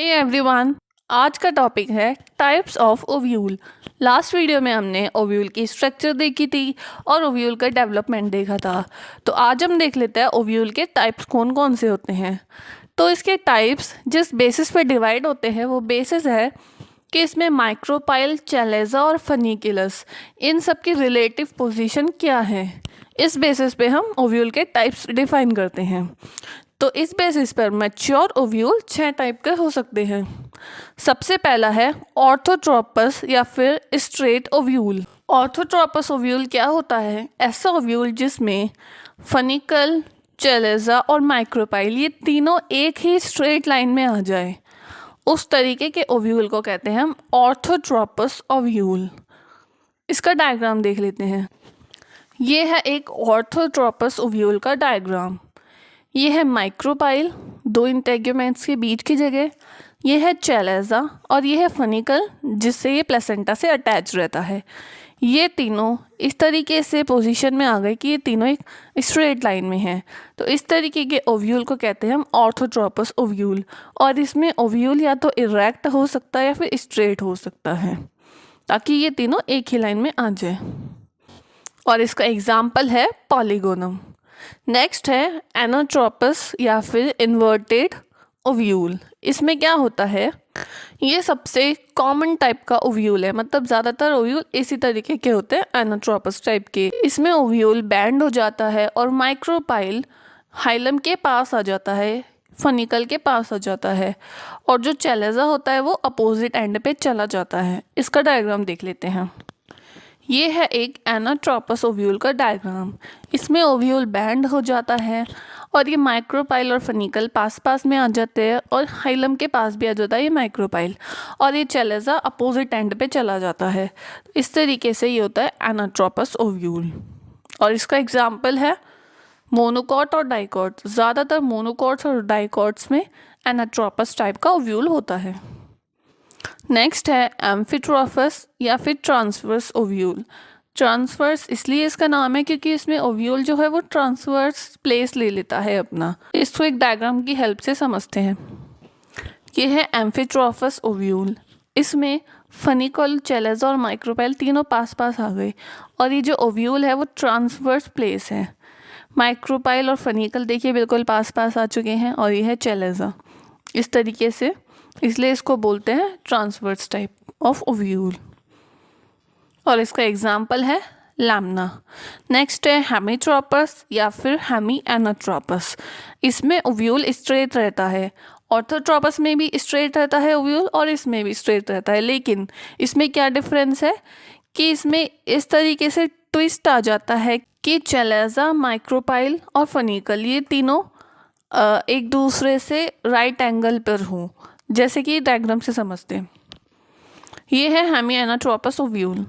Hey everyone, आज का topic है types of ovule. Last video में हमने ओव्यूल की स्ट्रक्चर देखी थी और ओव्यूल का डेवलपमेंट देखा था। तो आज हम देख लेते हैं ओव्यूल के टाइप्स कौन कौन से होते हैं। तो इसके टाइप्स जिस बेसिस पे डिवाइड होते हैं वो बेसिस है कि इसमें माइक्रोपाइल, चैलेजा और फनीकुलस इन सब की रिलेटिव पोजीशन क्या है। इस बेसिस पे हम ओव्यूल के टाइप्स डिफाइन करते हैं। तो इस बेसिस पर मैच्योर ओव्यूल 6 टाइप के हो सकते हैं। सबसे पहला है ऑर्थोट्रोपस या फिर स्ट्रेट ओव्यूल। ऑर्थोट्रोपस ओव्यूल क्या होता है? ऐसा ओव्यूल जिसमें फनिकल, चैलेजा और माइक्रोपाइल ये तीनों एक ही स्ट्रेट लाइन में आ जाए, उस तरीके के ओव्यूल को कहते हैं हम ऑर्थोट्रोपस ओव्यूल। इसका डायग्राम देख लेते हैं। ये है एक ऑर्थोट्रोपस ओव्यूल का डायग्राम। ये है माइक्रोपाइल, दो इंटेग्यूमेंट्स के बीच की जगह। ये है चैलेजा और ये है फनिकल, जिससे ये प्लेसेंटा से अटैच रहता है। ये तीनों इस तरीके से पोजीशन में आ गए कि ये तीनों एक स्ट्रेट लाइन में हैं। तो इस तरीके के ओव्यूल को कहते हैं हम ऑर्थोट्रोपस ओव्यूल। और इसमें ओव्यूल या तो इरेक्ट हो सकता है या फिर स्ट्रेट हो सकता है, ताकि ये तीनों एक ही लाइन में आ जाए। और इसका एग्जाम्पल है पॉलीगोनम। नेक्स्ट है एनोट्रोपस या फिर इन्वर्टेड ओव्यूल। इसमें क्या होता है, ये सबसे कॉमन टाइप का ओव्यूल है, मतलब ज़्यादातर ओव्यूल इसी तरीके के होते हैं, एनोट्रोपस टाइप के। इसमें ओव्यूल बैंड हो जाता है और माइक्रोपाइल हाइलम के पास आ जाता है, फनिकल के पास आ जाता है, और जो चैलेजा होता है वो अपोजिट एंड पे चला जाता है। इसका डायग्राम देख लेते हैं। ये है एक एनोट्रोपस ओव्यूल का डायग्राम। इसमें ओव्यूल बैंड हो जाता है और ये माइक्रोपाइल और फनिकल पास पास में आ जाते हैं और हाइलम के पास भी आ जाता है ये माइक्रोपाइल, और ये चैलेजा अपोजिट एंड पे चला जाता है। इस तरीके से ये होता है एनोट्रोपस ओव्यूल। और इसका एग्जाम्पल है मोनोकॉट और डाइकॉट। ज़्यादातर मोनोकॉट्स और डाइकॉट्स में एनोट्रोपस टाइप का ओव्यूल होता है। नेक्स्ट है एम्फिट्रोपस या फिर ट्रांसवर्स ओव्यूल। ट्रांसवर्स इसलिए इसका नाम है क्योंकि इसमें ओव्यूल जो है वो ट्रांसवर्स प्लेस ले लेता है अपना। इसको एक डायग्राम की हेल्प से समझते हैं। ये है एम्फिट्रोपस ओव्यूल। इसमें फनिकल, चैलेजा और माइक्रोपाइल तीनों पास पास आ गए, और ये जो ओव्यूल है वो ट्रांसवर्स प्लेस है। माइक्रोपाइल और फनिकल देखिए बिल्कुल पास पास आ चुके हैं, और ये है चैलेजा। इस तरीके से, इसलिए इसको बोलते हैं ट्रांसवर्स टाइप ऑफ ओव्यूल। और इसका एग्जाम्पल है लैम्ना। नेक्स्ट है हेमीट्रोपस या फिर हेमी एनोट्रोपस। इसमें ओव्यूल स्ट्रेट रहता है। ऑर्थोट्रोपस में भी स्ट्रेट रहता है ओव्यूल और इसमें भी स्ट्रेट रहता है, लेकिन इसमें क्या डिफरेंस है कि इसमें इस तरीके से ट्विस्ट आ जाता है कि चैलेजा, माइक्रोपाइल और फनिकल ये तीनों एक दूसरे से राइट एंगल पर हों, जैसे कि डायग्राम से समझते हैं। ये है हेमी एनोट्रोपस ओव्यूल।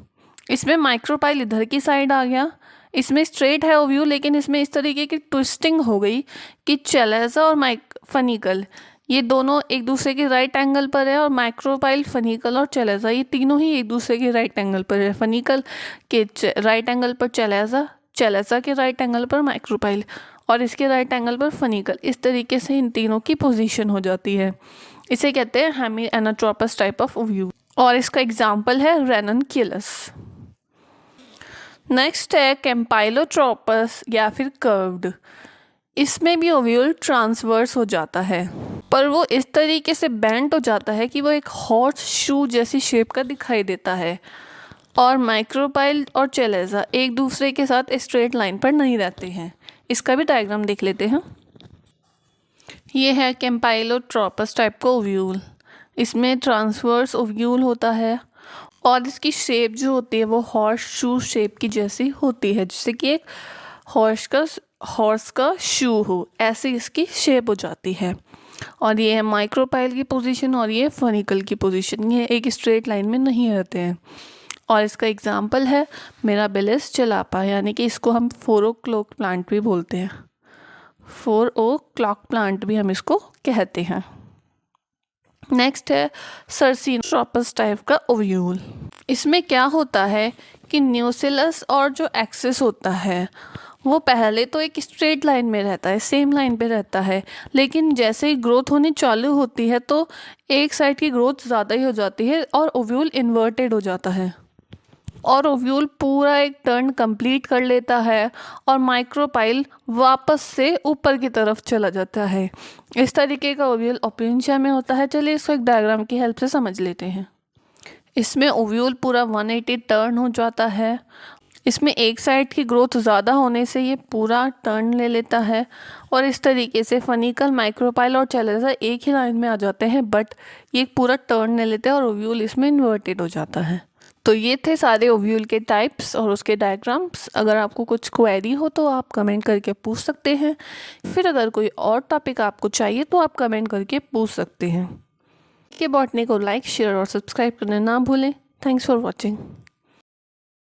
इसमें माइक्रोपाइल इधर की साइड आ गया, इसमें स्ट्रेट है ओव्यूल, लेकिन इसमें इस तरीके की ट्विस्टिंग हो गई कि चैलेजा और फनिकल ये दोनों एक दूसरे के राइट एंगल पर है, और माइक्रोपाइल, फनिकल और चैलेजा ये तीनों ही एक दूसरे के राइट एंगल पर है। फनिकल के राइट एंगल पर चैलेजा, चैलेजा के राइट एंगल पर माइक्रोपाइल, और इसके राइट एंगल पर फनिकल। इस तरीके से इन तीनों की पोजीशन हो जाती है। इसे कहते हैं हेमी एनोट्रोपस टाइप ऑफ ओव्यूल। और इसका एग्जाम्पल है रेननकुलस। नेक्स्ट है कैम्पाइलोट्रोपस या फिर कर्व्ड। इसमें भी ओव्यूल ट्रांसवर्स हो जाता है, पर वो इस तरीके से बेंट हो जाता है कि वो एक हॉर्स शू जैसी शेप का दिखाई देता है, और माइक्रोपाइल और चैलेजा एक दूसरे के साथ स्ट्रेट लाइन पर नहीं रहते हैं। इसका भी डायग्राम देख लेते हैं। ये है कैम्पाइलोट्रोपस टाइप का ओव्यूल। इसमें ट्रांसवर्स ओव्यूल होता है, और इसकी शेप जो होती है वो हॉर्स शू शेप की जैसी होती है, जैसे कि एक हॉर्स का शू हो, ऐसी इसकी शेप हो जाती है। और ये है माइक्रोपाइल की पोजीशन और ये फनिकल की पोजीशन, ये एक स्ट्रेट लाइन में नहीं रहते हैं। और इसका एग्जाम्पल है मिराबिलिस चलापा, यानी कि इसको हम 4 o'clock प्लांट भी बोलते हैं। 4 o'clock प्लांट भी हम इसको कहते हैं। नेक्स्ट है सर्सिनोट्रोपस टाइप का ओव्यूल। इसमें क्या होता है कि न्यूसिलस और जो एक्सिस होता है वो पहले तो एक स्ट्रेट लाइन में रहता है, सेम लाइन पे रहता है, लेकिन जैसे ही ग्रोथ होनी चालू होती है तो एक साइड की ग्रोथ ज़्यादा ही हो जाती है और ओव्यूल इन्वर्टेड हो जाता है और ओव्यूल पूरा एक टर्न कंप्लीट कर लेता है और माइक्रोपाइल वापस से ऊपर की तरफ चला जाता है। इस तरीके का ओव्यूल ओपेनिया में होता है। चलिए इसको एक डायग्राम की हेल्प से समझ लेते हैं। इसमें ओव्यूल पूरा 180 टर्न हो जाता है। इसमें एक साइड की ग्रोथ ज़्यादा होने से ये पूरा टर्न ले लेता है और इस तरीके से फनिकल, माइक्रोपाइल और चैलेंजर एक ही लाइन में आ जाते हैं, बट ये पूरा टर्न ले लेते हैं और ओव्यूल इसमें इन्वर्टेड हो जाता है। तो ये थे सारे ओव्यूल के टाइप्स और उसके डायग्राम्स। अगर आपको कुछ क्वेरी हो तो आप कमेंट करके पूछ सकते हैं, फिर अगर कोई और टॉपिक आपको चाहिए तो आप कमेंट करके पूछ सकते हैं। के बॉटनी को लाइक, शेयर और सब्सक्राइब करना ना भूलें। Thanks for watching.